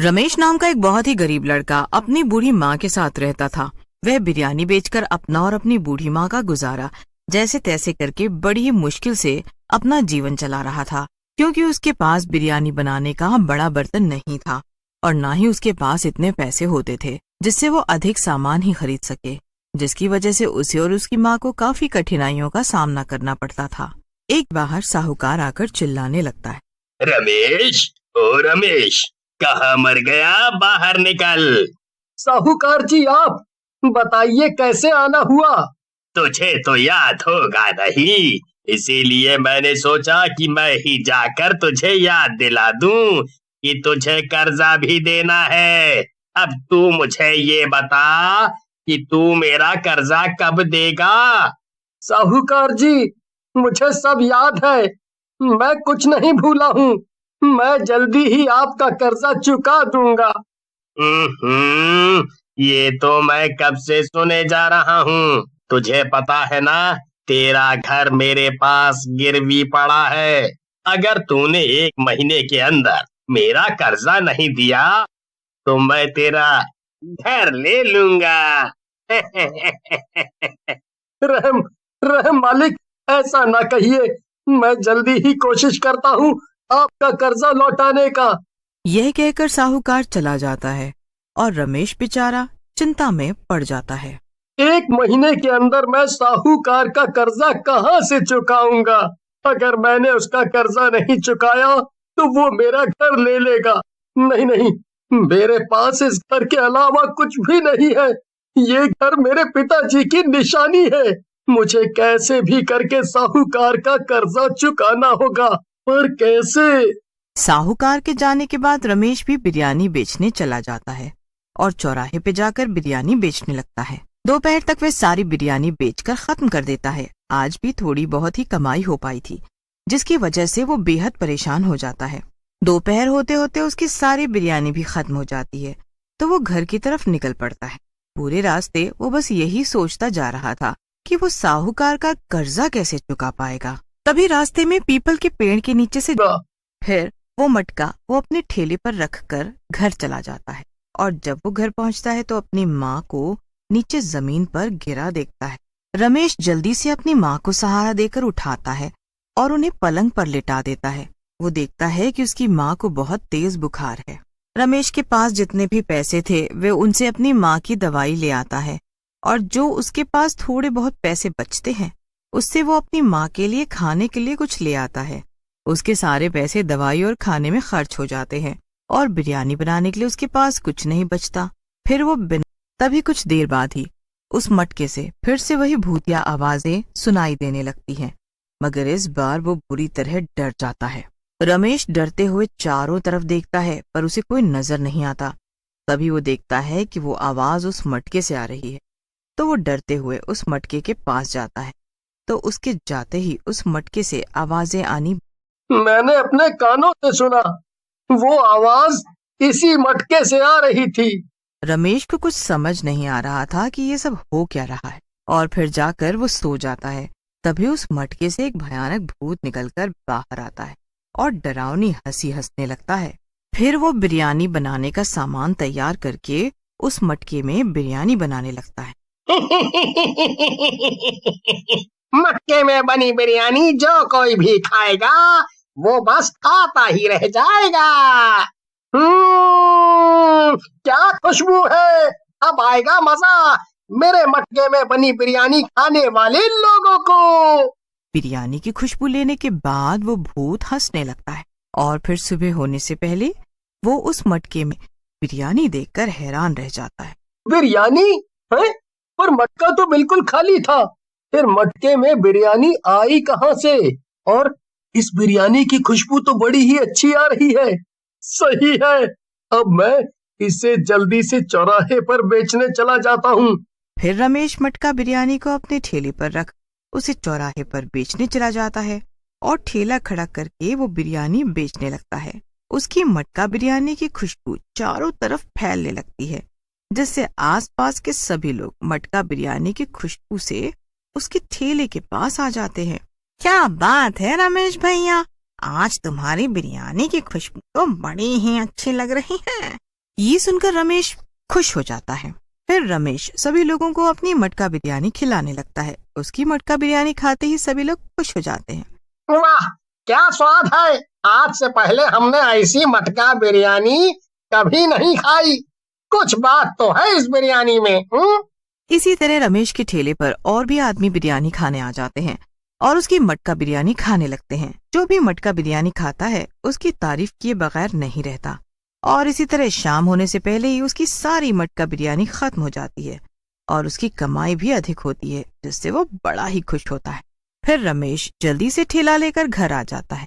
रमेश नाम का एक बहुत ही गरीब लड़का अपनी बूढ़ी माँ के साथ रहता था। वह बिरयानी बेचकर अपना और अपनी बूढ़ी माँ का गुजारा जैसे तैसे करके बड़ी ही मुश्किल से अपना जीवन चला रहा था, क्योंकि उसके पास बिरयानी बनाने का बड़ा बर्तन नहीं था और ना ही उसके पास इतने पैसे होते थे जिससे वो अधिक सामान ही खरीद सके, जिसकी वजह से उसे और उसकी माँ को काफी कठिनाइयों का सामना करना पड़ता था। एक बाहर साहूकार आकर चिल्लाने लगता है, रमेश, ओ रमेश, कहाँ मर गया? बाहर निकल। साहूकार जी, आप बताइए कैसे आना हुआ? तुझे तो याद होगा नहीं, इसीलिए मैंने सोचा कि मैं ही जाकर तुझे याद दिला दूं कि तुझे कर्जा भी देना है। अब तू मुझे ये बता कि तू मेरा कर्जा कब देगा? साहूकार जी, मुझे सब याद है, मैं कुछ नहीं भूला हूँ। मैं जल्दी ही आपका कर्जा चुका दूंगा। ये तो मैं कब से सुने जा रहा हूँ। तुझे पता है ना, तेरा घर मेरे पास गिरवी पड़ा है। अगर तूने 1 महीने के अंदर मेरा कर्जा नहीं दिया तो मैं तेरा घर ले लूंगा। रहम रहम मालिक, ऐसा ना कहिए। मैं जल्दी ही कोशिश करता हूँ आपका कर्जा लौटाने का। यह कहकर साहूकार चला जाता है और रमेश बेचारा चिंता में पड़ जाता है। 1 महीने के अंदर मैं साहूकार का कर्जा कहाँ से चुकाऊंगा? अगर मैंने उसका कर्जा नहीं चुकाया तो वो मेरा घर ले लेगा। नहीं नहीं, मेरे पास इस घर के अलावा कुछ भी नहीं है। ये घर मेरे पिताजी की निशानी है। मुझे कैसे भी करके साहूकार का कर्जा चुकाना होगा, पर कैसे? साहूकार के जाने के बाद रमेश भी बिरयानी बेचने चला जाता है और चौराहे पे जाकर बिरयानी बेचने लगता है। दोपहर तक वह सारी बिरयानी बेचकर खत्म कर देता है। आज भी थोड़ी बहुत ही कमाई हो पाई थी, जिसकी वजह से वो बेहद परेशान हो जाता है। दोपहर होते होते उसकी सारी बिरयानी भी खत्म हो जाती है, तो वो घर की तरफ निकल पड़ता है। पूरे रास्ते वो बस यही सोचता जा रहा था कि वो साहूकार का कर्जा कैसे चुका पाएगा। तभी रास्ते में पीपल के पेड़ के नीचे से फिर वो मटका वो अपने ठेले पर रखकर घर चला जाता है और जब वो घर पहुंचता है तो अपनी माँ को नीचे जमीन पर गिरा देखता है। रमेश जल्दी से अपनी माँ को सहारा देकर उठाता है और उन्हें पलंग पर लिटा देता है। वो देखता है कि उसकी माँ को बहुत तेज बुखार है। रमेश के पास जितने भी पैसे थे वे उनसे अपनी माँ की दवाई ले आता है और जो उसके पास थोड़े बहुत पैसे बचते हैं उससे वो अपनी माँ के लिए खाने के लिए कुछ ले आता है। उसके सारे पैसे दवाई और खाने में खर्च हो जाते हैं और बिरयानी बनाने के लिए उसके पास कुछ नहीं बचता। फिर वो तभी कुछ देर बाद ही उस मटके से फिर से वही भूतिया आवाजें सुनाई देने लगती हैं, मगर इस बार वो बुरी तरह डर जाता है। रमेश डरते हुए चारों तरफ देखता है पर उसे कोई नजर नहीं आता। तभी वो देखता है कि वो आवाज उस मटके से आ रही है, तो वो डरते हुए उस मटके के पास जाता है। तो उसके जाते ही उस मटके से आवाजें आनी मैंने अपने कानों से सुना, वो आवाज इसी मटके से आ रही थी। रमेश को कुछ समझ नहीं आ रहा था कि ये सब हो क्या रहा है और फिर जाकर वो सो जाता है। तभी उस मटके से एक भयानक भूत निकलकर बाहर आता है और डरावनी हंसी हंसने लगता है। फिर वो बिरयानी बनाने का सामान तैयार करके उस मटके में बिरयानी बनाने लगता है। मटके में बनी बिरयानी जो कोई भी खाएगा वो बस खाता ही रह जाएगा। क्या खुशबू है! अब आएगा मजा मेरे मटके में बनी बिरयानी खाने वाले लोगों को। बिरयानी की खुशबू लेने के बाद वो भूत हंसने लगता है और फिर सुबह होने से पहले वो उस मटके में बिरयानी देखकर हैरान रह जाता है। बिरयानी है? पर मटका तो बिल्कुल खाली था। फिर मटके में बिरयानी आई कहाँ से? और इस बिरयानी की खुशबू तो बड़ी ही अच्छी आ रही है। सही है, अब मैं इसे जल्दी से चौराहे पर बेचने चला जाता हूँ। फिर रमेश मटका बिरयानी को अपने ठेले पर रख उसे चौराहे पर बेचने चला जाता है और ठेला खड़ा करके वो बिरयानी बेचने लगता है। उसकी मटका बिरयानी की खुशबू चारों तरफ फैलने लगती है, जिससे आसपास के सभी लोग मटका बिरयानी की खुशबू से उसके ठेले के पास आ जाते हैं। क्या बात है रमेश भैया, आज तुम्हारी बिरयानी की खुशबू तो बड़ी ही अच्छी लग रही है। ये सुनकर रमेश खुश हो जाता है। फिर रमेश सभी लोगों को अपनी मटका बिरयानी खिलाने लगता है। उसकी मटका बिरयानी खाते ही सभी लोग खुश हो जाते हैं। वाह, क्या स्वाद है। आज से पहले हमने ऐसी मटका बिरयानी कभी नहीं खाई। कुछ बात तो है इस बिरयानी में। इसी तरह रमेश के ठेले पर और भी आदमी बिरयानी खाने आ जाते हैं और उसकी मटका बिरयानी खाने लगते हैं। जो भी मटका बिरयानी खाता है उसकी तारीफ किए बगैर नहीं रहता और इसी तरह शाम होने से पहले ही उसकी सारी मटका बिरयानी खत्म हो जाती है और उसकी कमाई भी अधिक होती है, जिससे वो बड़ा ही खुश होता है। फिर रमेश जल्दी से ठेला लेकर घर आ जाता है।